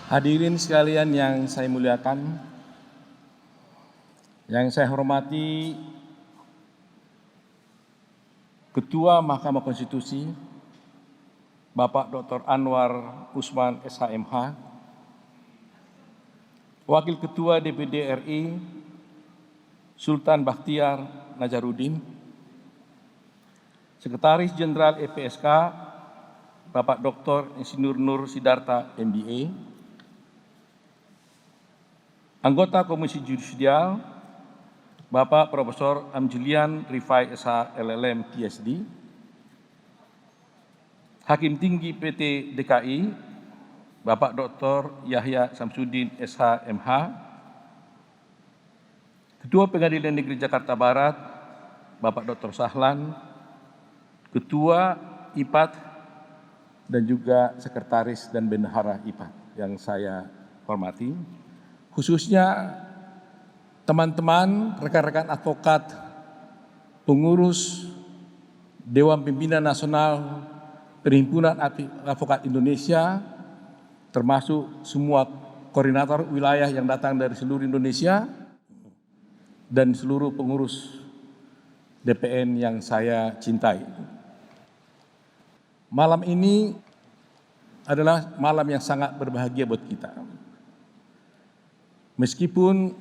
Hadirin sekalian yang saya muliakan, yang saya hormati Ketua Mahkamah Konstitusi, Bapak Dr. Anwar Usman SHMH, Wakil Ketua DPD RI, Sultan Bakhtiar Najaruddin, Sekretaris Jenderal LPSK, Bapak Dr. Insinyur Nur Sidarta MBA, Anggota Komisi Yudisial, Bapak Profesor Amjulian Rifai SH LLM PhD, Hakim Tinggi PT DKI, Bapak Dr. Yahya Samsudin SH MH, Ketua Pengadilan Negeri Jakarta Barat, Bapak Dr. Sahlan, Ketua IPAT, dan juga Sekretaris dan Bendahara IPAT yang saya hormati. Khususnya teman-teman, rekan-rekan advokat, pengurus Dewan Pimpinan Nasional Perhimpunan Advokat Indonesia, termasuk semua koordinator wilayah yang datang dari seluruh Indonesia, dan seluruh pengurus DPN yang saya cintai. Malam ini adalah malam yang sangat berbahagia buat kita. Meskipun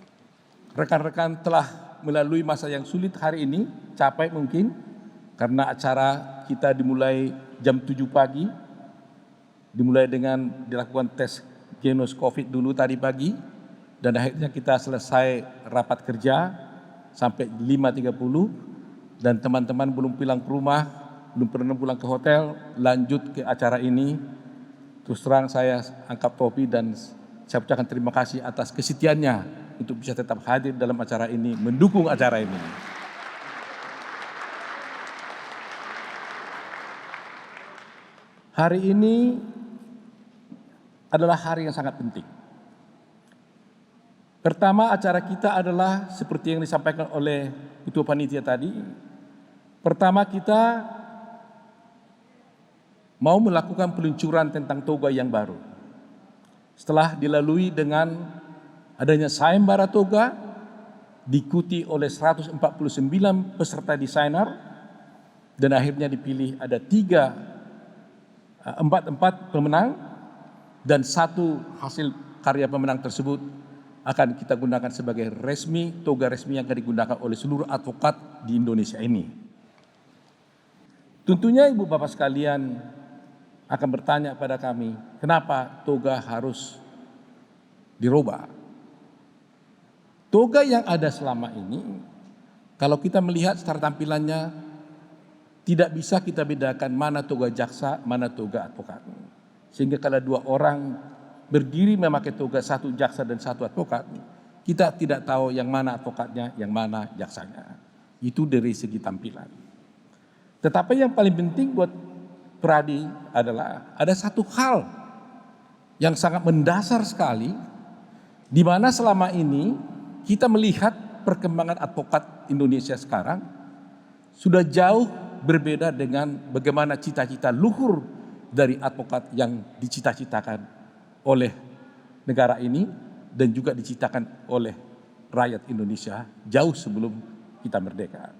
rekan-rekan telah melalui masa yang sulit hari ini, capek mungkin, karena acara kita dimulai jam 7 pagi, dimulai dengan dilakukan tes genus COVID dulu tadi pagi, dan akhirnya kita selesai rapat kerja sampai 5.30, dan teman-teman belum pulang ke rumah, belum pernah pulang ke hotel, lanjut ke acara ini. Terus terang saya angkat topi dan saya ucapkan terima kasih atas kesetiaannya untuk bisa tetap hadir dalam acara ini, mendukung acara ini. Hari ini adalah hari yang sangat penting. Pertama, acara kita adalah seperti yang disampaikan oleh Ketua Panitia tadi. Pertama, kita mau melakukan peluncuran tentang toga yang baru. Setelah dilalui dengan adanya sayembara toga, diikuti oleh 149 peserta desainer, dan akhirnya dipilih ada 4 pemenang, dan 1 hasil karya pemenang tersebut akan kita gunakan sebagai toga resmi yang akan digunakan oleh seluruh advokat di Indonesia ini. Tentunya Ibu Bapak sekalian akan bertanya pada kami, kenapa toga harus dirubah? Toga yang ada selama ini, kalau kita melihat secara tampilannya, tidak bisa kita bedakan mana toga jaksa, mana toga advokat. Sehingga kalau 2 orang berdiri memakai toga, 1 jaksa dan 1 advokat, kita tidak tahu yang mana advokatnya, yang mana jaksanya. Itu dari segi tampilan. Tetapi yang paling penting buat Pradi adalah ada 1 hal yang sangat mendasar sekali, di mana selama ini kita melihat perkembangan advokat Indonesia sekarang sudah jauh berbeda dengan bagaimana cita-cita luhur dari advokat yang dicita-citakan oleh negara ini dan juga diciptakan oleh rakyat Indonesia jauh sebelum kita merdeka.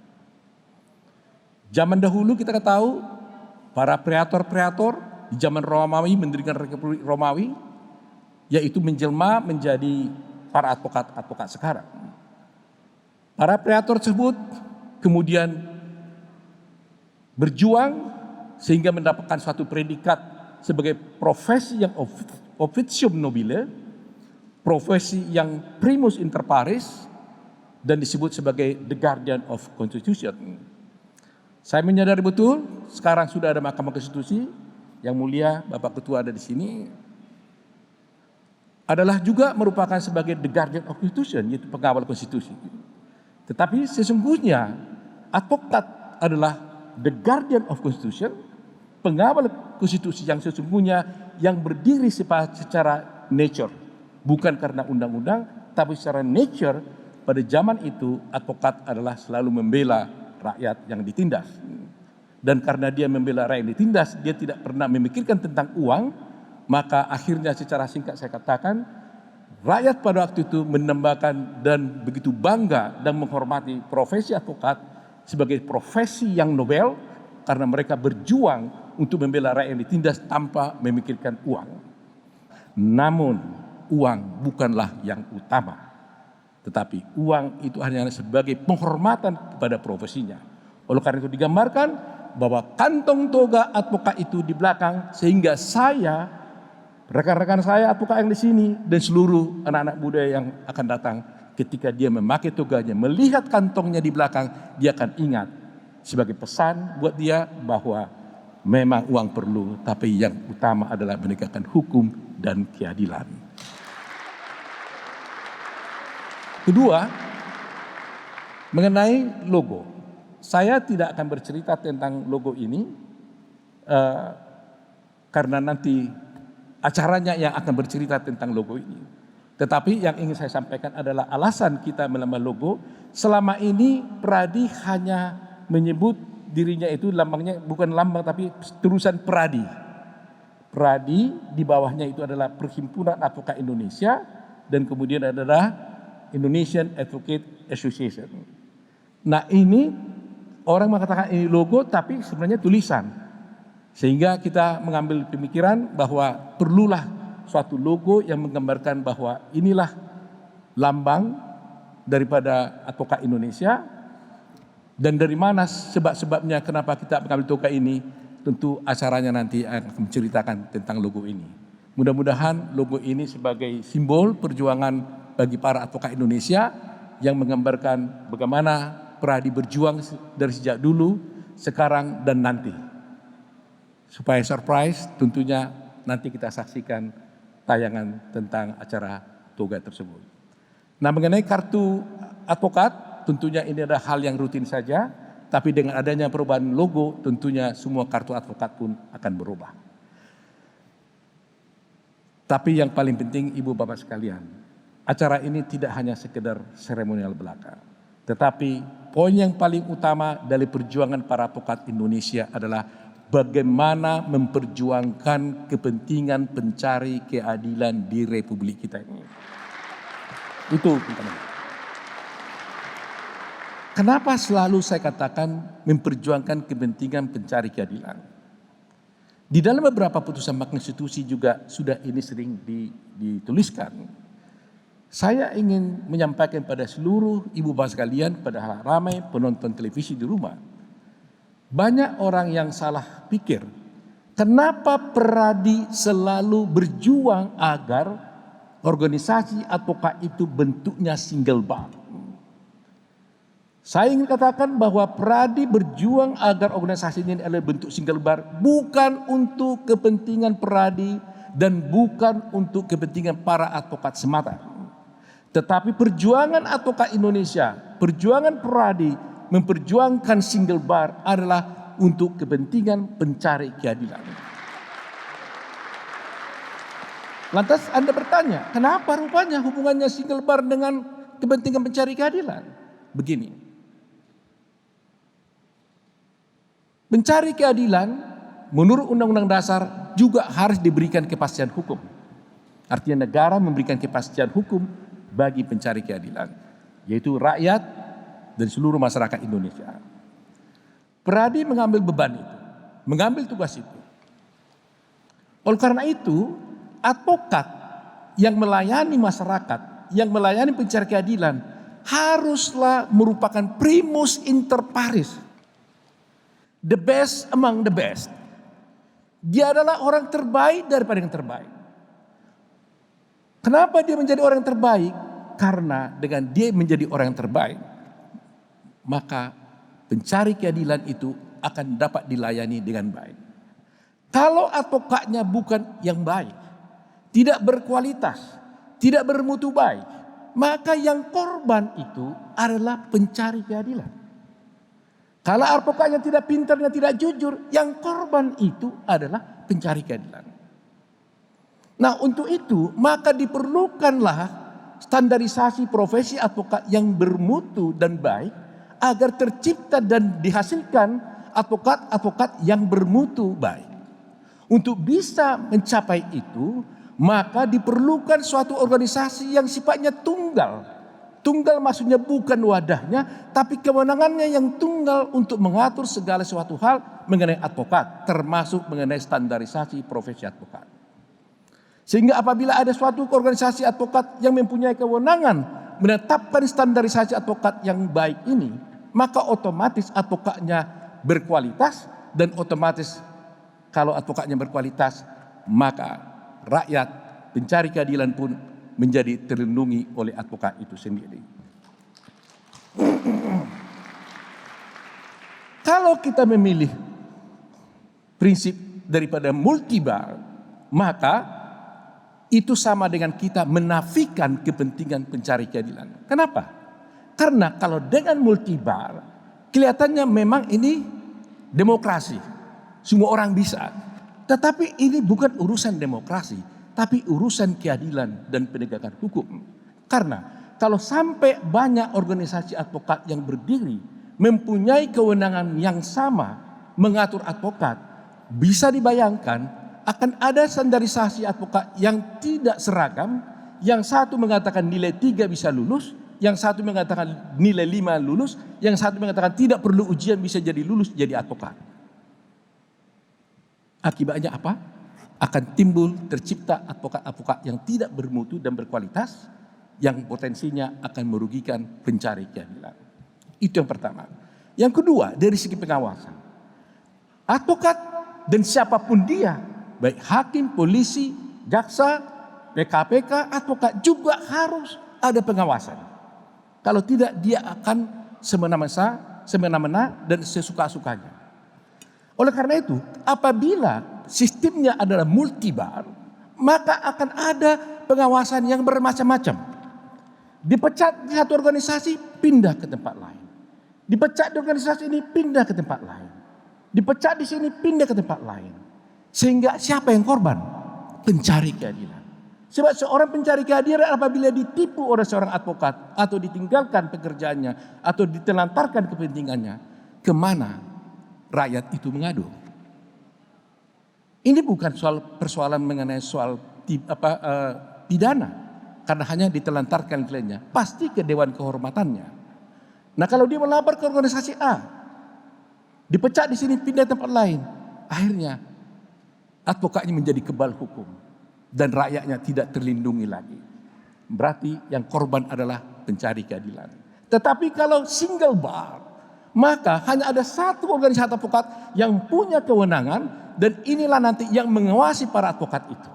Zaman dahulu kita tahu para preator-preator di zaman Romawi mendirikan Republik Romawi, yaitu menjelma menjadi para advokat-advokat sekarang. Para preator tersebut kemudian berjuang sehingga mendapatkan suatu predikat sebagai profesi yang officium nobile, profesi yang primus inter pares, dan disebut sebagai the guardian of constitution. Saya menyadari betul sekarang sudah ada Mahkamah Konstitusi, yang mulia Bapak Ketua ada di sini, adalah juga merupakan sebagai the guardian of constitution, yaitu pengawal konstitusi. Tetapi sesungguhnya advokat adalah the guardian of constitution, pengawal konstitusi yang sesungguhnya, yang berdiri secara nature, bukan karena undang-undang, tapi secara nature. Pada zaman itu advokat adalah selalu membela rakyat yang ditindas. Dan karena dia membela rakyat yang ditindas, dia tidak pernah memikirkan tentang uang, Maka akhirnya secara singkat saya katakan, rakyat pada waktu itu menambahkan dan begitu bangga dan menghormati profesi advokat sebagai profesi yang nobel karena mereka berjuang untuk membela rakyat yang ditindas tanpa memikirkan uang. Namun uang bukanlah yang utama, tetapi uang itu hanya sebagai penghormatan kepada profesinya. Oleh karena itu digambarkan bahwa kantong toga advokat itu di belakang, sehingga saya, rekan-rekan saya advokat yang di sini dan seluruh anak-anak muda yang akan datang, ketika dia memakai toganya, melihat kantongnya di belakang, dia akan ingat sebagai pesan buat dia bahwa memang uang perlu, tapi yang utama adalah menegakkan hukum dan keadilan. Kedua, mengenai logo. Saya tidak akan bercerita tentang logo ini karena nanti acaranya yang akan bercerita tentang logo ini. Tetapi yang ingin saya sampaikan adalah alasan kita menambah logo. Selama ini Pradi hanya menyebut dirinya itu lambangnya bukan lambang tapi tulisan Pradi. Pradi di bawahnya itu adalah Perhimpunan Advokat Indonesia dan kemudian adalah Indonesian Advocate Association. Nah ini orang mengatakan ini logo tapi sebenarnya tulisan. Sehingga kita mengambil pemikiran bahwa perlulah suatu logo yang menggambarkan bahwa inilah lambang daripada advokat Indonesia. Dan dari mana sebab-sebabnya kenapa kita mengambil toga ini, tentu acaranya nanti akan menceritakan tentang logo ini. Mudah-mudahan logo ini sebagai simbol perjuangan bagi para advokat Indonesia yang menggambarkan bagaimana Pradi berjuang dari sejak dulu, sekarang dan nanti. Supaya surprise, tentunya nanti kita saksikan tayangan tentang acara toga tersebut. Nah, mengenai kartu advokat, tentunya ini adalah hal yang rutin saja, tapi dengan adanya perubahan logo, tentunya semua kartu advokat pun akan berubah. Tapi yang paling penting, Ibu Bapak sekalian, acara ini tidak hanya sekedar seremonial belaka, tetapi poin yang paling utama dari perjuangan para advokat Indonesia adalah bagaimana memperjuangkan kepentingan pencari keadilan di Republik kita ini. Itu teman-teman. Kenapa selalu saya katakan memperjuangkan kepentingan pencari keadilan? Di dalam beberapa putusan Mahkamah Konstitusi juga sudah ini sering dituliskan. Saya ingin menyampaikan pada seluruh ibu bapak sekalian, pada ramai penonton televisi di rumah. Banyak orang yang salah pikir, kenapa Pradi selalu berjuang agar organisasi advokat itu bentuknya single bar. Saya ingin katakan bahwa Pradi berjuang agar organisasi ini adalah bentuk single bar, bukan untuk kepentingan Pradi dan bukan untuk kepentingan para advokat semata. Tetapi perjuangan advokat Indonesia, perjuangan Pradi memperjuangkan single bar adalah untuk kepentingan pencari keadilan. Lantas Anda bertanya, kenapa rupanya hubungannya single bar dengan kepentingan pencari keadilan? Begini. Mencari keadilan menurut Undang-Undang Dasar juga harus diberikan kepastian hukum. Artinya negara memberikan kepastian hukum bagi pencari keadilan, yaitu rakyat dan seluruh masyarakat Indonesia. Pradi mengambil beban itu, mengambil tugas itu. Oleh karena itu, advokat yang melayani masyarakat, yang melayani pencari keadilan, haruslah merupakan primus inter pares. The best among the best. Dia adalah orang terbaik daripada yang terbaik. Kenapa dia menjadi orang yang terbaik? Karena dengan dia menjadi orang yang terbaik, maka pencari keadilan itu akan dapat dilayani dengan baik. Kalau advokatnya bukan yang baik, tidak berkualitas, tidak bermutu baik, maka yang korban itu adalah pencari keadilan. Kalau advokatnya tidak pintarnya tidak jujur, yang korban itu adalah pencari keadilan. Nah, untuk itu maka diperlukanlah standarisasi profesi advokat yang bermutu dan baik agar tercipta dan dihasilkan advokat-advokat yang bermutu baik. Untuk bisa mencapai itu, maka diperlukan suatu organisasi yang sifatnya tunggal. Tunggal maksudnya bukan wadahnya, tapi kewenangannya yang tunggal untuk mengatur segala suatu hal mengenai advokat, termasuk mengenai standarisasi profesi advokat. Sehingga apabila ada suatu organisasi advokat yang mempunyai kewenangan menetapkan standarisasi advokat yang baik ini, maka otomatis advokatnya berkualitas, dan otomatis kalau advokatnya berkualitas, maka rakyat pencari keadilan pun menjadi terlindungi oleh advokat itu sendiri. Kalau kita memilih prinsip daripada multibar, maka itu sama dengan kita menafikan kepentingan pencari keadilan. Kenapa? Karena kalau dengan multibar, kelihatannya memang ini demokrasi. Semua orang bisa. Tetapi ini bukan urusan demokrasi, tapi urusan keadilan dan penegakan hukum. Karena kalau sampai banyak organisasi advokat yang berdiri mempunyai kewenangan yang sama mengatur advokat, bisa dibayangkan akan ada standarisasi advokat yang tidak seragam. Yang satu mengatakan nilai 3 bisa lulus, yang satu mengatakan nilai 5 lulus, yang satu mengatakan tidak perlu ujian bisa jadi lulus jadi advokat. Akibatnya apa? Akan timbul tercipta advokat-advokat yang tidak bermutu dan berkualitas, yang potensinya akan merugikan pencari keadilan. Itu yang pertama. Yang kedua, dari segi pengawasan. Advokat dan siapapun dia, baik hakim, polisi, jaksa, PKPK, advokat juga harus ada pengawasan. Kalau tidak, dia akan semena-mena dan sesuka-sukanya. Oleh karena itu, apabila sistemnya adalah multibar, maka akan ada pengawasan yang bermacam-macam. Dipecat di satu organisasi, pindah ke tempat lain. Dipecat di organisasi ini, pindah ke tempat lain. Dipecat di sini, pindah ke tempat lain. Sehingga siapa yang korban? Pencari keadilan. Sebab seorang pencari keadilan apabila ditipu oleh seorang advokat, atau ditinggalkan pekerjaannya, atau ditelantarkan kepentingannya, kemana rakyat itu mengadu? Ini bukan persoalan mengenai soal pidana, karena hanya ditelantarkan kliennya, pasti ke dewan kehormatannya. Nah, kalau dia melapor ke organisasi A, dipecat di sini, pindah tempat lain, akhirnya advokatnya menjadi kebal hukum dan rakyatnya tidak terlindungi lagi. Berarti yang korban adalah pencari keadilan. Tetapi kalau single bar, maka hanya ada satu organisasi advokat yang punya kewenangan, dan inilah nanti yang mengawasi para advokat itu.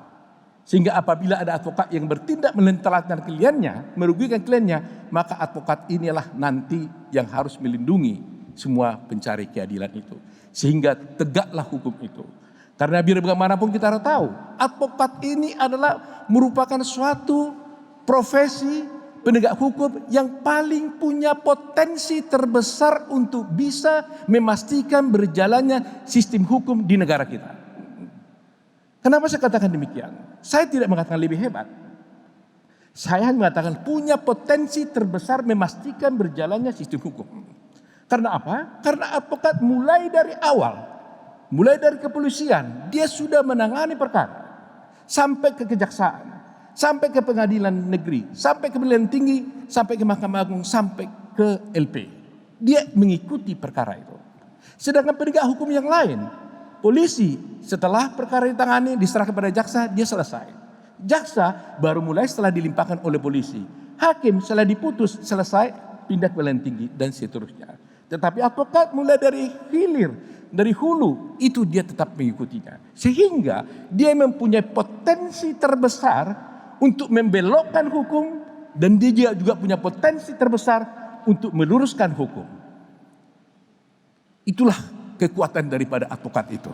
Sehingga apabila ada advokat yang bertindak menelantarkan kliennya, merugikan kliennya, maka advokat inilah nanti yang harus melindungi semua pencari keadilan itu. Sehingga tegaklah hukum itu. Karena biar bagaimanapun kita harus tahu, advokat ini adalah merupakan suatu profesi penegak hukum yang paling punya potensi terbesar untuk bisa memastikan berjalannya sistem hukum di negara kita. Kenapa saya katakan demikian? Saya tidak mengatakan lebih hebat. Saya hanya mengatakan punya potensi terbesar memastikan berjalannya sistem hukum. Karena apa? Karena advokat mulai dari awal, mulai dari kepolisian, dia sudah menangani perkara sampai ke kejaksaan, sampai ke pengadilan negeri, sampai ke pengadilan tinggi, sampai ke Mahkamah Agung, sampai ke LP. Dia mengikuti perkara itu. Sedangkan penegak hukum yang lain, polisi setelah perkara ditangani diserahkan kepada jaksa, dia selesai. Jaksa baru mulai setelah dilimpahkan oleh polisi. Hakim setelah diputus selesai, pindah ke pengadilan tinggi dan seterusnya. Tetapi advokat mulai dari hilir, dari hulu, itu dia tetap mengikutinya. Sehingga dia mempunyai potensi terbesar untuk membelokkan hukum, dan dia juga punya potensi terbesar untuk meluruskan hukum. Itulah kekuatan daripada advokat itu.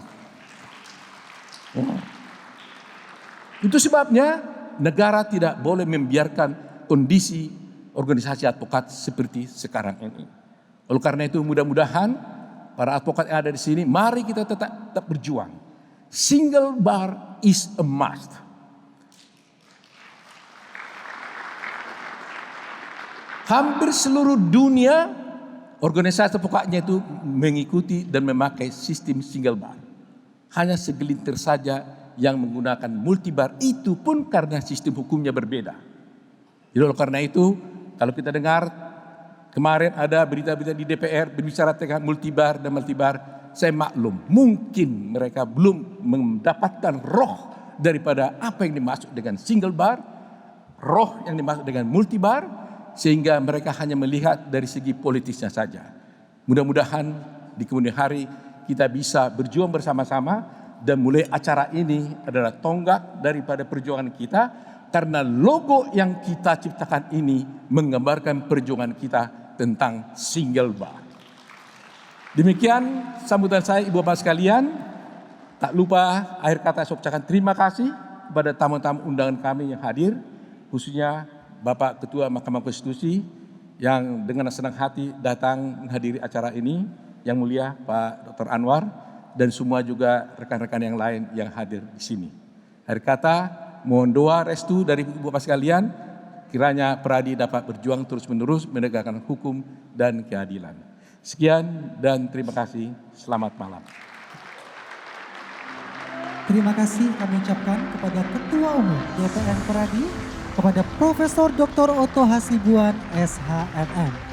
Itu sebabnya negara tidak boleh membiarkan kondisi organisasi advokat seperti sekarang ini. Oleh karena itu mudah-mudahan para advokat yang ada di sini, mari kita tetap berjuang. Single bar is a must. Hampir seluruh dunia organisasi advokatnya itu mengikuti dan memakai sistem single bar. Hanya segelintir saja yang menggunakan multibar, itu pun karena sistem hukumnya berbeda. Jadi oleh karena itu, kalau kita dengar kemarin ada berita-berita di DPR berbicara tentang multibar dan multibar, saya maklum, mungkin mereka belum mendapatkan roh daripada apa yang dimaksud dengan single bar, roh yang dimaksud dengan multibar, sehingga mereka hanya melihat dari segi politisnya saja. Mudah-mudahan di kemudian hari kita bisa berjuang bersama-sama, dan mulai acara ini adalah tonggak daripada perjuangan kita, karena logo yang kita ciptakan ini menggambarkan perjuangan kita tentang single bar. Demikian sambutan saya, Ibu Bapak sekalian. Tak lupa akhir kata saya ucapkan terima kasih kepada tamu-tamu undangan kami yang hadir, khususnya Bapak Ketua Mahkamah Konstitusi yang dengan senang hati datang menghadiri acara ini, yang mulia Pak Dr. Anwar, dan semua juga rekan-rekan yang lain yang hadir di sini. Akhir kata, mohon doa restu dari Ibu Bapak sekalian, kiranya Peradi dapat berjuang terus-menerus menegakkan hukum dan keadilan. Sekian dan terima kasih. Selamat malam. Terima kasih kami ucapkan kepada Ketua Umum DPR Peradi, kepada Profesor Dr. Otto Hasibuan, SHMM.